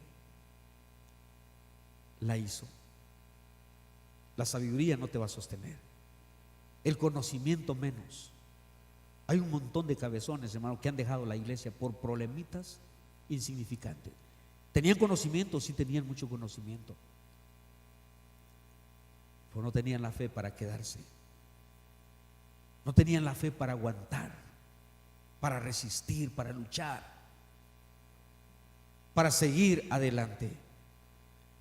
Speaker 1: la hizo. La sabiduría no te va a sostener, el conocimiento menos. Hay un montón de cabezones, hermano, que han dejado la iglesia por problemitas insignificantes. Tenían conocimiento, sí tenían mucho conocimiento, pero no tenían la fe para quedarse. No tenían la fe para aguantar, para resistir, para luchar, para seguir adelante.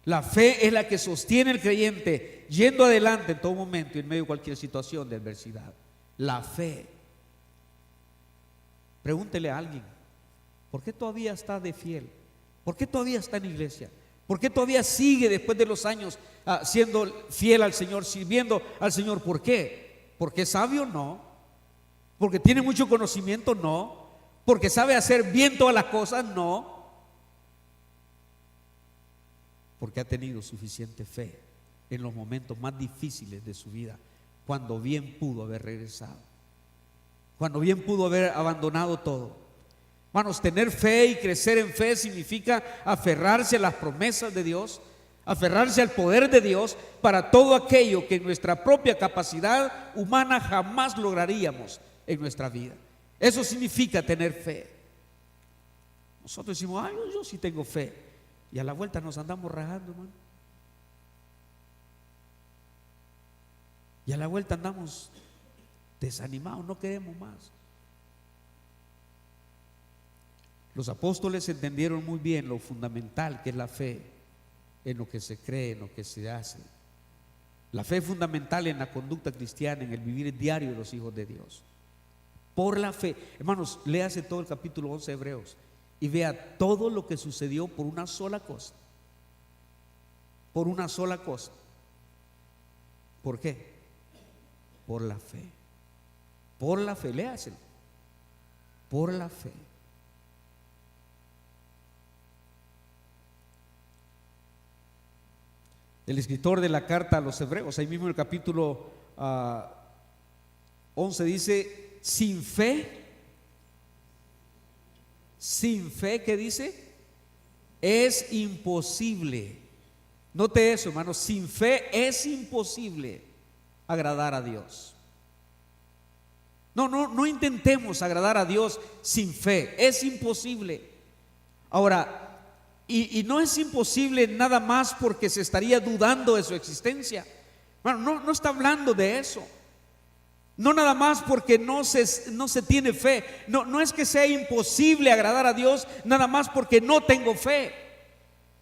Speaker 1: La fe es la que sostiene al creyente yendo adelante en todo momento y en medio de cualquier situación de adversidad. La fe. Pregúntele a alguien: ¿por qué todavía está de fiel? ¿Por qué todavía está en iglesia? ¿Por qué todavía sigue después de los años siendo fiel al Señor, sirviendo al Señor? ¿Por qué? ¿Porque es sabio? No. ¿Porque tiene mucho conocimiento? No. ¿Porque sabe hacer bien todas las cosas? No. Porque ha tenido suficiente fe en los momentos más difíciles de su vida, cuando bien pudo haber regresado, cuando bien pudo haber abandonado todo. Hermanos, tener fe y crecer en fe significa aferrarse a las promesas de Dios, aferrarse al poder de Dios para todo aquello que en nuestra propia capacidad humana jamás lograríamos en nuestra vida. Eso significa tener fe. Nosotros decimos: ay, yo sí tengo fe, y a la vuelta nos andamos rajando, hermano. Y a la vuelta andamos desanimados, no queremos más. Los apóstoles entendieron muy bien lo fundamental que es la fe en lo que se cree, en lo que se hace. La fe es fundamental en la conducta cristiana, en el vivir diario de los hijos de Dios. Por la fe, hermanos, léase todo el capítulo 11 de Hebreos y vea todo lo que sucedió por una sola cosa. Por una sola cosa. ¿Por qué? Por la fe. Por la fe, léaselo. Por la fe. El escritor de la carta a los Hebreos, ahí mismo en el capítulo 11 dice: sin fe, ¿qué dice? Es imposible. Note eso, hermanos, sin fe es imposible agradar a Dios. No intentemos agradar a Dios sin fe, es imposible. Ahora, y no es imposible nada más porque se estaría dudando de su existencia. Bueno, no está hablando de eso. No nada más porque no se tiene fe. No es que sea imposible agradar a Dios nada más porque no tengo fe,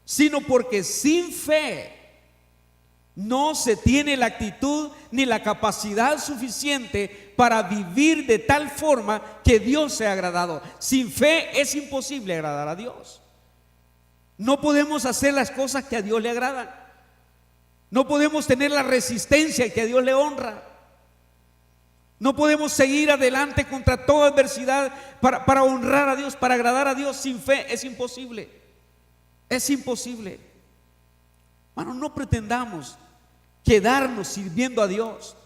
Speaker 1: sino porque sin fe no se tiene la actitud ni la capacidad suficiente para vivir de tal forma que Dios sea agradado. Sin fe es imposible agradar a Dios. No podemos hacer las cosas que a Dios le agradan. No podemos tener la resistencia que a Dios le honra. No podemos seguir adelante contra toda adversidad para honrar a Dios, para agradar a Dios. Sin fe es imposible. Es imposible. Bueno, no pretendamos quedarnos sirviendo a Dios.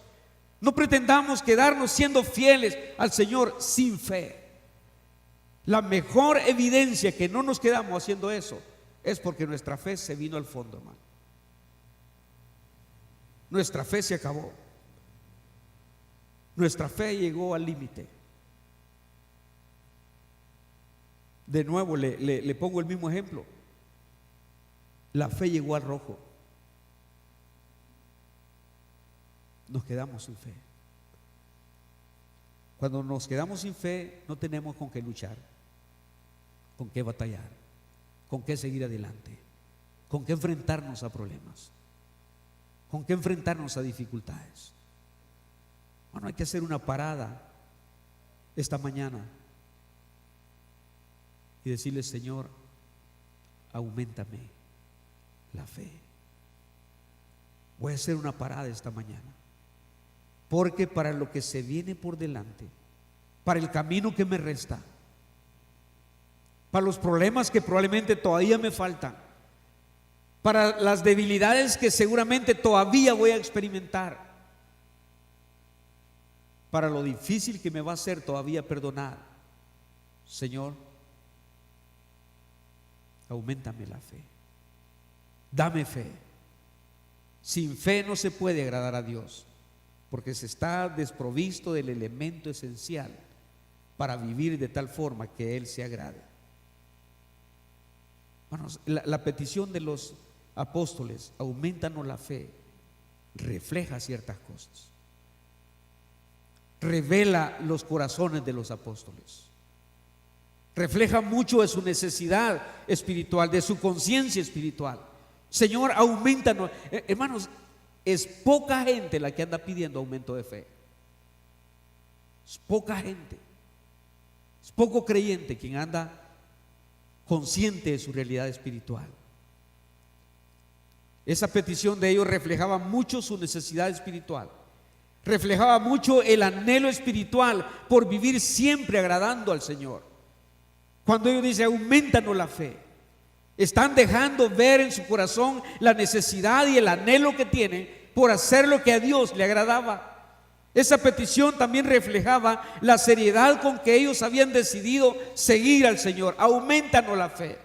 Speaker 1: No pretendamos quedarnos siendo fieles al Señor sin fe. La mejor evidencia que no nos quedamos haciendo eso es porque nuestra fe se vino al fondo, hermano. Nuestra fe se acabó. Nuestra fe llegó al límite. De nuevo le pongo el mismo ejemplo. La fe llegó al rojo. Nos quedamos sin fe. Cuando nos quedamos sin fe, no tenemos con qué luchar, con qué batallar, con qué seguir adelante, con qué enfrentarnos a problemas, con qué enfrentarnos a dificultades. Bueno, hay que hacer una parada esta mañana y decirle: Señor, auméntame la fe. Voy a hacer una parada esta mañana, porque para lo que se viene por delante, para el camino que me resta, para los problemas que probablemente todavía me faltan, para las debilidades que seguramente todavía voy a experimentar, para lo difícil que me va a ser todavía perdonar, Señor, auméntame la fe, dame fe. Sin fe no se puede agradar a Dios, porque se está desprovisto del elemento esencial para vivir de tal forma que Él se agrade. Bueno, la petición de los apóstoles, aumentanos la fe, refleja ciertas cosas, revela los corazones de los apóstoles, refleja mucho de su necesidad espiritual, de su conciencia espiritual. Señor, aumentanos. Hermanos, es poca gente la que anda pidiendo aumento de fe. Es poca gente. Es poco creyente quien anda consciente de su realidad espiritual. Esa petición de ellos reflejaba mucho su necesidad espiritual, reflejaba mucho el anhelo espiritual por vivir siempre agradando al Señor. Cuando ellos dicen: aumentanos la fe, están dejando ver en su corazón la necesidad y el anhelo que tienen por hacer lo que a Dios le agradaba. Esa petición también reflejaba la seriedad con que ellos habían decidido seguir al Señor. Aumentanos la fe.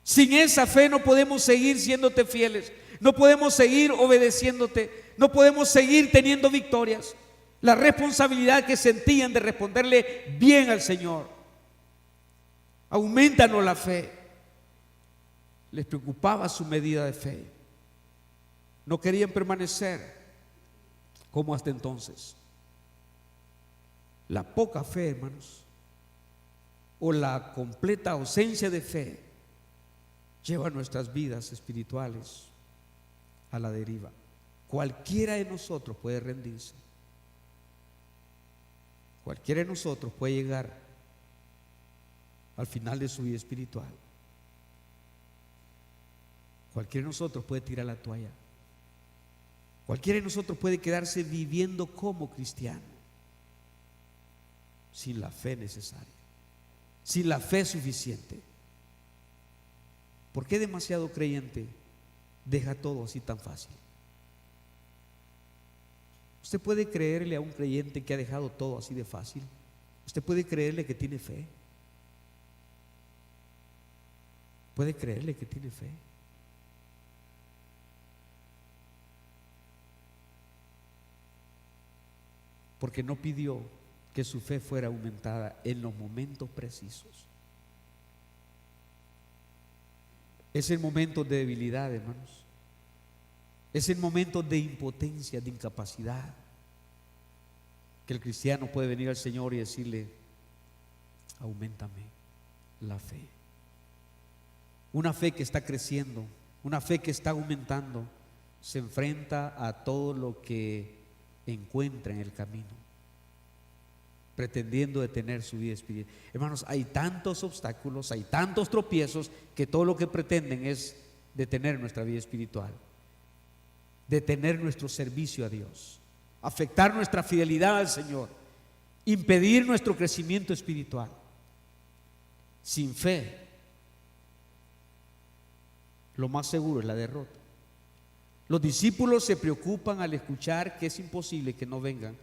Speaker 1: Sin esa fe no podemos seguir siéndote fieles, no podemos seguir obedeciéndote, no podemos seguir teniendo victorias. La responsabilidad que sentían de responderle bien al Señor. Aumentanos la fe. Les preocupaba su medida de fe. No querían permanecer como hasta entonces. La poca fe, hermanos, o la completa ausencia de fe, lleva nuestras vidas espirituales a la deriva. Cualquiera de nosotros puede rendirse. Cualquiera de nosotros puede llegar al final de su vida espiritual. Cualquiera de nosotros puede tirar la toalla. Cualquiera de nosotros puede quedarse viviendo como cristiano sin la fe necesaria, sin la fe suficiente. ¿Por qué demasiado creyente deja todo así tan fácil. Usted puede creerle a un creyente que ha dejado todo así de fácil. Usted puede creerle que tiene fe. Puede creerle que tiene fe. Porque no pidió que su fe fuera aumentada en los momentos precisos. Es el momento de debilidad, hermanos. Es el momento de impotencia, de incapacidad, que el cristiano puede venir al Señor y decirle: auméntame la fe. Una fe que está creciendo, una fe que está aumentando, se enfrenta a todo lo que encuentra en el camino, pretendiendo detener su vida espiritual. Hermanos, hay tantos obstáculos, hay tantos tropiezos, que todo lo que pretenden es detener nuestra vida espiritual, detener nuestro servicio a Dios, afectar nuestra fidelidad al Señor, impedir nuestro crecimiento espiritual. Sin fe, lo más seguro es la derrota. Los discípulos se preocupan al escuchar que es imposible que no vengan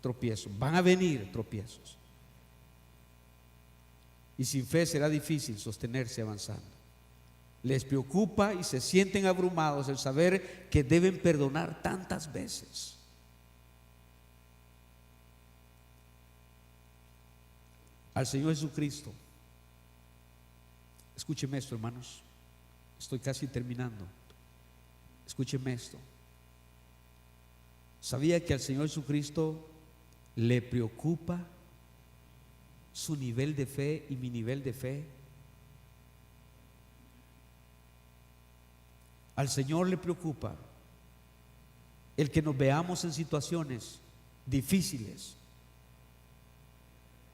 Speaker 1: tropiezos. Van a venir tropiezos. Y sin fe será difícil sostenerse avanzando. Les preocupa y se sienten abrumados el saber que deben perdonar tantas veces. Al Señor Jesucristo, escúcheme esto, hermanos, estoy casi terminando. Escúcheme esto. ¿Sabía que al Señor Jesucristo le preocupa su nivel de fe y mi nivel de fe? Al Señor le preocupa el que nos veamos en situaciones difíciles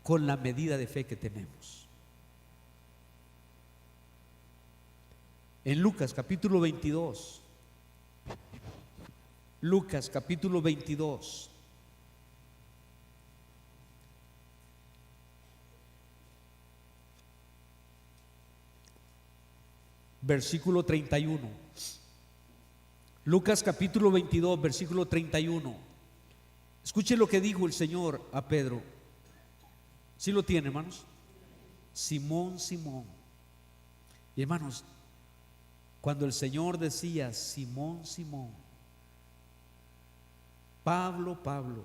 Speaker 1: con la medida de fe que tenemos. En Lucas capítulo 22, Lucas capítulo 22, versículo 31. Lucas capítulo 22, versículo 31. Escuche lo que dijo el Señor a Pedro. ¿Sí lo tiene, hermanos? Simón, Simón. Y hermanos, cuando el Señor decía Simón, Simón, Pablo, Pablo,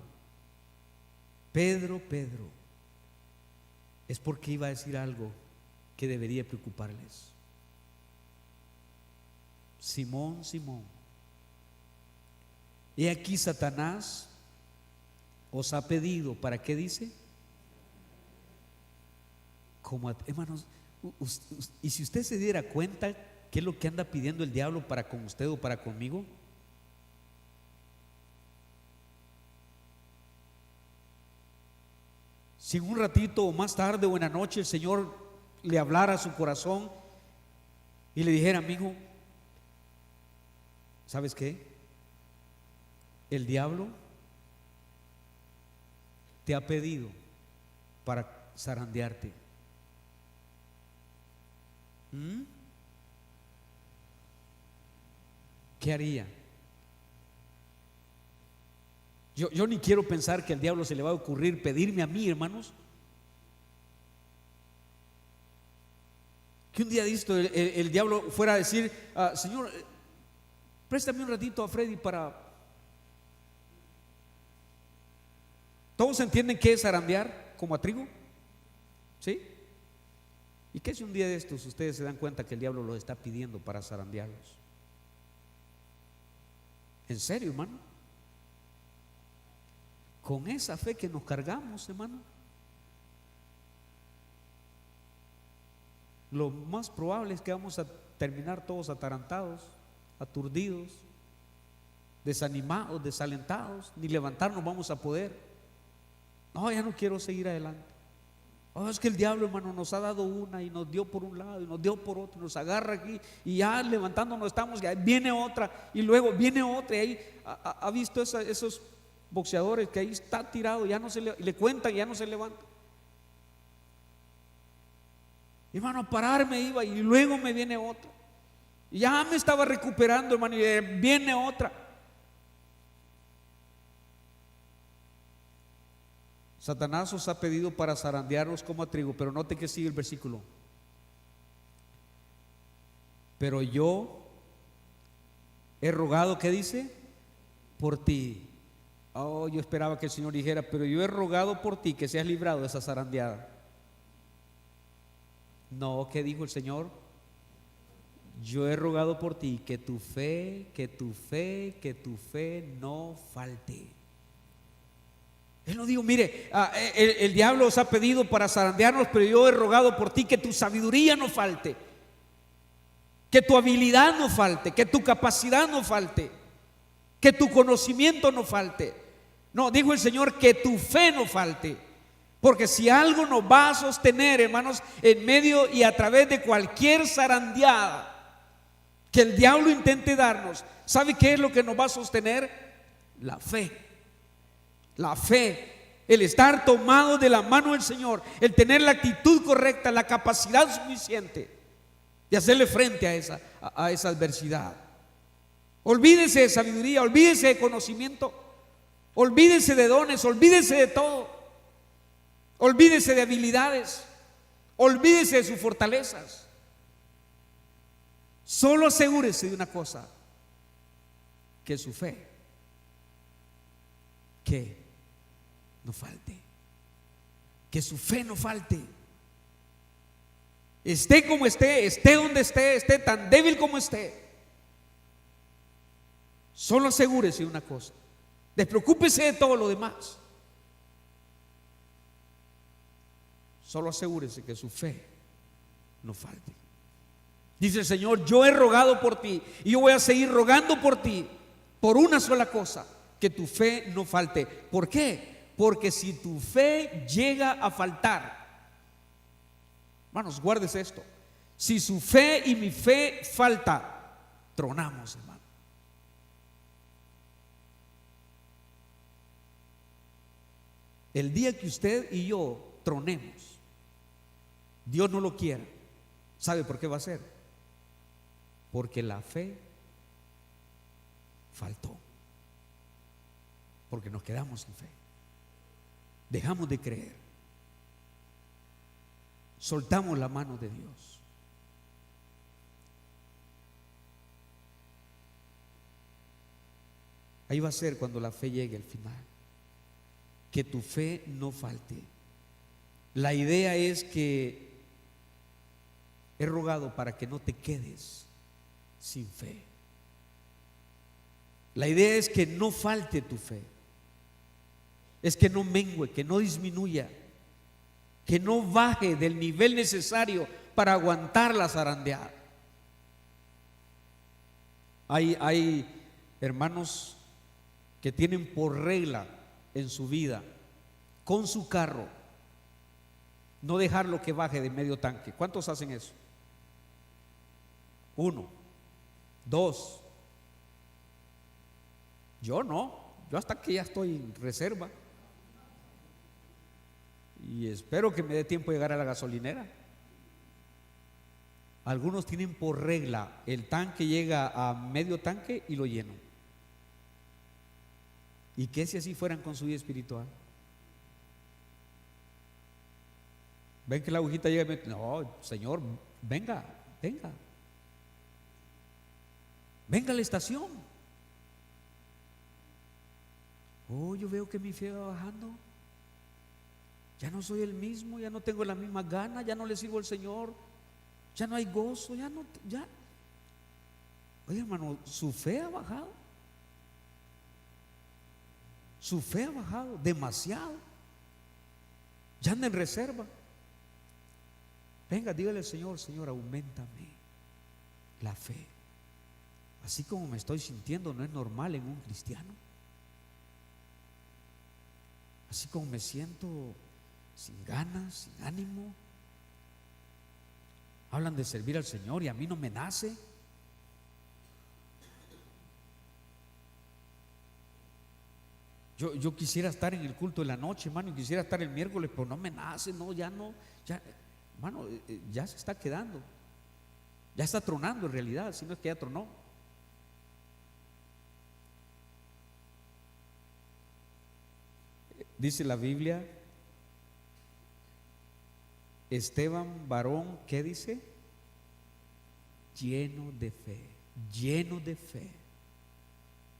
Speaker 1: Pedro, Pedro, es porque iba a decir algo que debería preocuparles. Simón, Simón, he aquí Satanás os ha pedido, ¿para qué dice? Como, hermanos, y si usted se diera cuenta qué es lo que anda pidiendo el diablo para con usted o para conmigo. Si en un ratito o más tarde o en la noche el Señor le hablara a su corazón y le dijera: amigo, ¿sabes qué? El diablo te ha pedido para zarandearte. ¿Qué haría? Yo ni quiero pensar que al diablo se le va a ocurrir pedirme a mí, hermanos, que un día de esto el diablo fuera a decir: Señor, préstame un ratito a Freddy para... ¿Todos entienden qué es zarandear como a trigo? ¿Sí? ¿Y qué si un día de estos ustedes se dan cuenta que el diablo los está pidiendo para zarandearlos? ¿En serio, hermano? Con esa fe que nos cargamos, hermano, lo más probable es que vamos a terminar todos atarantados, aturdidos, desanimados, desalentados. Ni levantarnos vamos a poder. No, ya no quiero seguir adelante. Oh, es que el diablo, hermano, nos ha dado una y nos dio por un lado y nos dio por otro, nos agarra aquí y ya levantándonos estamos, ya viene otra y luego viene otra. Y ahí ha visto esos boxeadores que ahí está tirado, ya no se le cuentan, ya no se levanta. Hermano, a pararme iba y luego me viene otro. Ya me estaba recuperando, hermano, y viene otra. Satanás os ha pedido para zarandearos como a trigo, pero note que sigue el versículo. Pero yo he rogado, ¿qué dice? Por ti. Oh, yo esperaba que el Señor dijera, pero yo he rogado por ti que seas librado de esa zarandeada. No, ¿qué dijo el Señor? Yo he rogado por ti que tu fe no falte. Él no dijo, mire, el diablo os ha pedido para zarandearnos, pero yo he rogado por ti que tu sabiduría no falte, que tu habilidad no falte, que tu capacidad no falte, que tu conocimiento no falte. No, dijo el Señor, que tu fe no falte. Porque si algo nos va a sostener, hermanos, en medio y a través de cualquier zarandeada que el diablo intente darnos, ¿sabe qué es lo que nos va a sostener? La fe. La fe, el estar tomado de la mano del Señor, el tener la actitud correcta, la capacidad suficiente de hacerle frente a esa adversidad. Olvídese de sabiduría, olvídese de conocimiento, olvídese de dones, olvídese de todo, olvídese de habilidades, olvídese de sus fortalezas. Solo asegúrese de una cosa: que su fe que no falte, que su fe no falte. Esté como esté, esté donde esté tan débil como esté, solo asegúrese de una cosa: despreocúpese de todo lo demás. Solo asegúrese que su fe no falte. Dice el Señor, yo he rogado por ti y yo voy a seguir rogando por ti, por una sola cosa: que tu fe no falte. ¿Por qué? Porque si tu fe llega a faltar, hermanos, guárdese esto: si su fe y mi fe falta, tronamos, hermano. El día que usted y yo tronemos, Dios no lo quiera, ¿sabe por qué va a ser? Porque la fe faltó, porque nos quedamos sin fe, dejamos de creer, soltamos la mano de Dios. Ahí va a ser cuando la fe llegue al final. Que tu fe no falte. La idea es que he rogado para que no te quedes sin fe. La idea es que no falte tu fe, es que no mengue, que no disminuya, que no baje del nivel necesario para aguantar la zarandeada. Hay hermanos que tienen por regla en su vida, con su carro, no dejarlo que baje de medio tanque. ¿Cuántos hacen eso? 1, 2. Yo no, yo hasta que ya estoy en reserva y espero que me dé tiempo de llegar a la gasolinera. Algunos tienen por regla, el tanque llega a medio tanque y lo lleno. ¿Y qué si así fueran con su vida espiritual? Ven que la agujita llega y me dice, no, Señor, venga a la estación. Oh, yo veo que mi fe va bajando, ya no soy el mismo, ya no tengo la misma gana, ya no le sirvo al Señor, ya no hay gozo, ya. Oye, hermano, su fe ha bajado. Su fe ha bajado demasiado. Ya anda en reserva. Venga, dígale al Señor, Señor, auméntame la fe. Así como me estoy sintiendo, no es normal en un cristiano. Así como me siento sin ganas, sin ánimo. Hablan de servir al Señor y a mí no me nace. Yo quisiera estar en el culto de la noche, hermano, y quisiera estar el miércoles, pero no me nace, no, ya no, ya, hermano, ya se está quedando. Ya está tronando en realidad, si no es que ya tronó. Dice la Biblia, Esteban, varón, ¿qué dice? Lleno de fe, lleno de fe,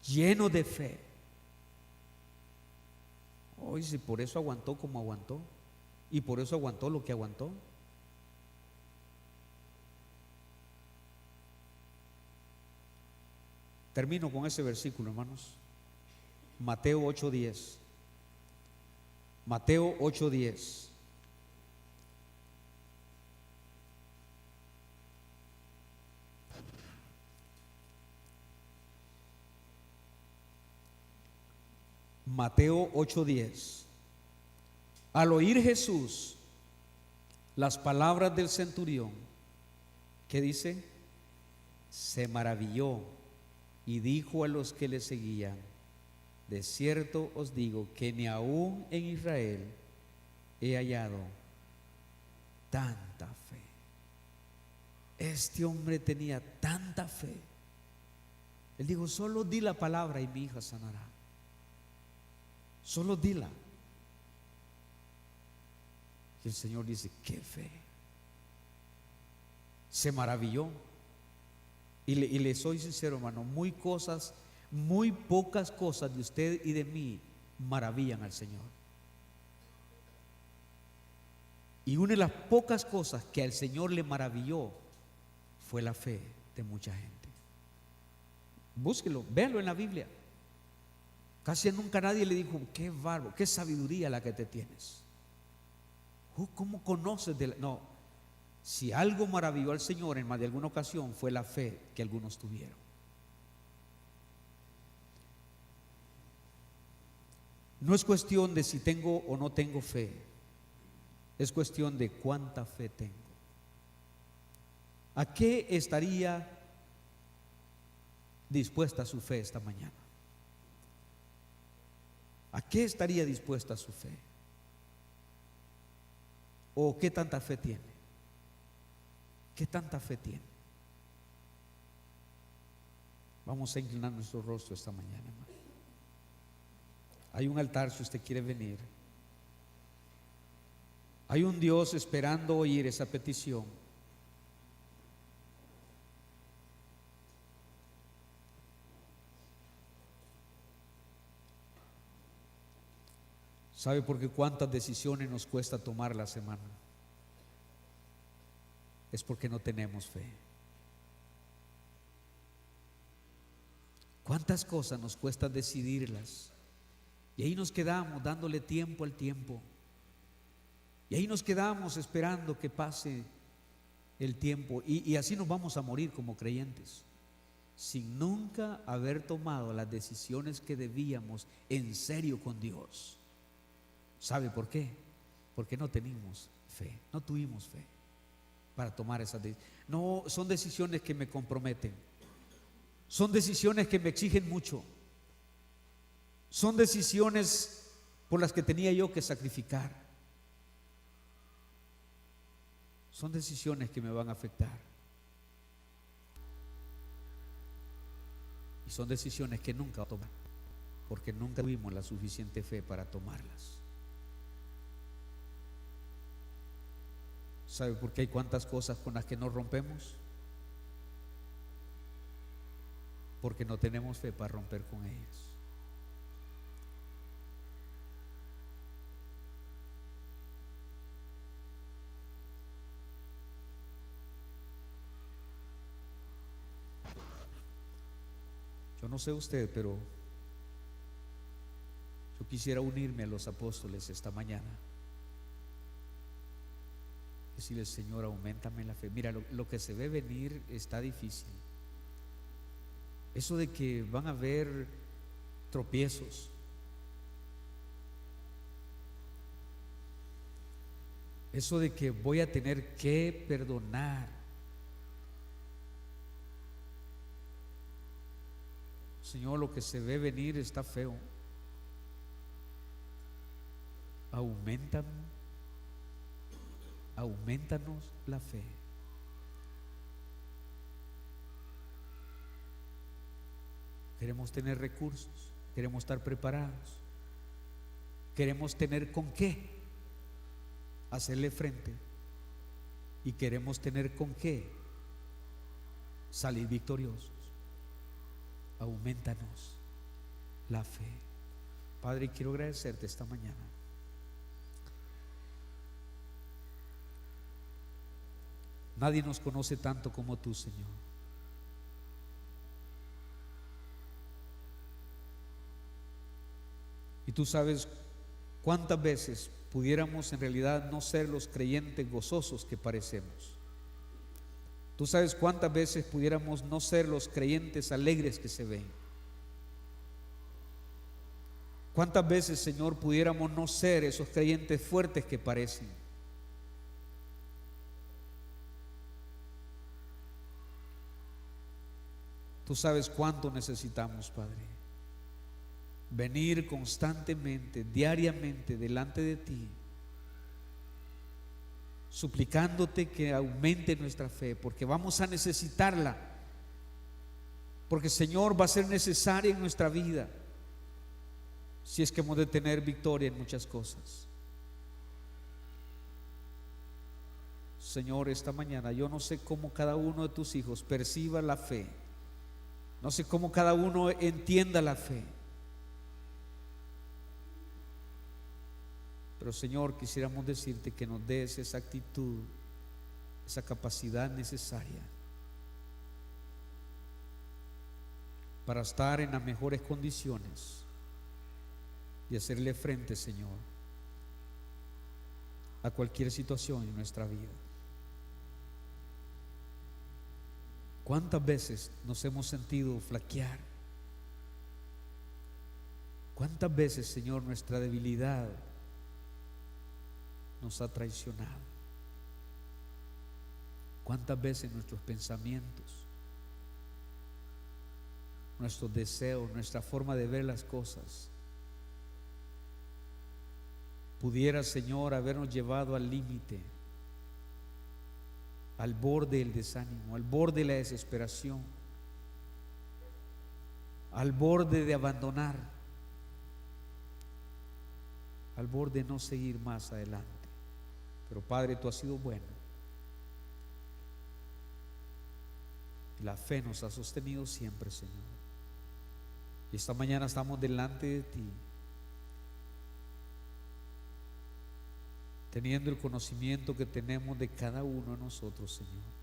Speaker 1: lleno de fe. Hoy si por eso aguantó como aguantó, y por eso aguantó lo que aguantó. Termino con ese versículo, hermanos. Mateo 8:10. Mateo 8:10. Mateo 8:10. Al oír Jesús las palabras del centurión, ¿qué dice? Se maravilló y dijo a los que le seguían: de cierto os digo que ni aún en Israel he hallado tanta fe. Este hombre tenía tanta fe. Él dijo: solo di la palabra y mi hija sanará. Solo dila. Y el Señor dice: qué fe. Se maravilló. Y le soy sincero, hermano, muy pocas cosas de usted y de mí maravillan al Señor. Y una de las pocas cosas que al Señor le maravilló fue la fe de mucha gente. Búsquelo, véalo en la Biblia. Casi nunca nadie le dijo: qué bárbaro, qué sabiduría la que te tienes. ¿Cómo conoces de la? No. Si algo maravilló al Señor en más de alguna ocasión fue la fe que algunos tuvieron. No es cuestión de si tengo o no tengo fe, es cuestión de cuánta fe tengo. ¿A qué estaría dispuesta su fe esta mañana? ¿A qué estaría dispuesta su fe? ¿O qué tanta fe tiene? ¿Qué tanta fe tiene? Vamos a inclinar nuestro rostro esta mañana, hermano. Hay un altar si usted quiere venir. Hay un Dios esperando oír esa petición. ¿Sabe por qué cuántas decisiones nos cuesta tomar la semana? Es porque no tenemos fe. ¿Cuántas cosas nos cuesta decidirlas? Y ahí nos quedamos dándole tiempo al tiempo. Y ahí nos quedamos esperando que pase el tiempo. Y así nos vamos a morir como creyentes, sin nunca haber tomado las decisiones que debíamos en serio con Dios. ¿Sabe por qué? Porque no teníamos fe, no tuvimos fe para tomar esas decisiones. No, son decisiones que me comprometen, son decisiones que me exigen mucho, son decisiones por las que tenía yo que sacrificar, son decisiones que me van a afectar, y son decisiones que nunca tomé, porque nunca tuvimos la suficiente fe para tomarlas. ¿Sabe por qué hay cuántas cosas con las que nos rompemos? Porque no tenemos fe para romper con ellas. Yo no sé usted, pero yo quisiera unirme a los apóstoles esta mañana. Decirle: Señor, auméntame la fe. Mira, lo que se ve venir está difícil. Eso de que van a haber tropiezos, eso de que voy a tener que perdonar, Señor, lo que se ve venir está feo. Aumentanos la fe. Queremos tener recursos, queremos estar preparados, queremos tener con qué hacerle frente y queremos tener con qué salir victoriosos. Aumentanos la fe. Padre, quiero agradecerte esta mañana. Nadie nos conoce tanto como tú, Señor. Y tú sabes cuántas veces pudiéramos en realidad no ser los creyentes gozosos que parecemos. Tú sabes cuántas veces pudiéramos no ser los creyentes alegres que se ven. Cuántas veces, Señor, pudiéramos no ser esos creyentes fuertes que parecen. Tú sabes cuánto necesitamos, Padre, venir constantemente, diariamente delante de ti, suplicándote que aumente nuestra fe, porque vamos a necesitarla, porque, Señor, va a ser necesaria en nuestra vida si es que hemos de tener victoria en muchas cosas. Señor, esta mañana yo no sé cómo cada uno de tus hijos perciba la fe, no sé cómo cada uno entienda la fe, pero, Señor, quisiéramos decirte que nos des esa actitud, esa capacidad necesaria para estar en las mejores condiciones y hacerle frente, Señor, a cualquier situación en nuestra vida. ¿Cuántas veces nos hemos sentido flaquear? ¿Cuántas veces, Señor, nuestra debilidad nos ha traicionado? ¿Cuántas veces nuestros pensamientos, nuestros deseos, nuestra forma de ver las cosas pudiera, Señor, habernos llevado al límite, al borde del desánimo, al borde de la desesperación, al borde de abandonar, al borde de no seguir más adelante? Pero, Padre, tú has sido bueno. La fe nos ha sostenido siempre, Señor. Y esta mañana estamos delante de ti, teniendo el conocimiento que tenemos de cada uno de nosotros, Señor.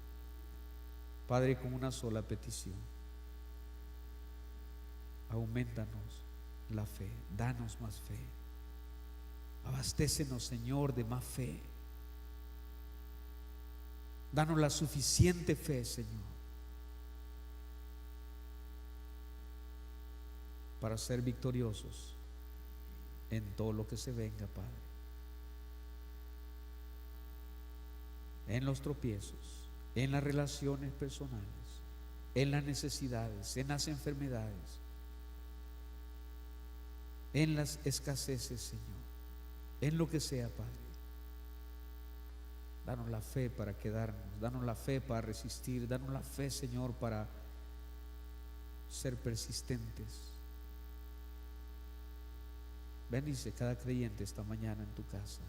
Speaker 1: Padre, con una sola petición: aumentanos la fe, danos más fe, abastécenos, Señor, de más fe, danos la suficiente fe, Señor, para ser victoriosos en todo lo que se venga, Padre. En los tropiezos, en las relaciones personales, en las necesidades, en las enfermedades, en las escaseces, Señor, en lo que sea, Padre. Danos la fe para quedarnos, danos la fe para resistir, danos la fe, Señor, para ser persistentes. Bendice cada creyente esta mañana en tu casa.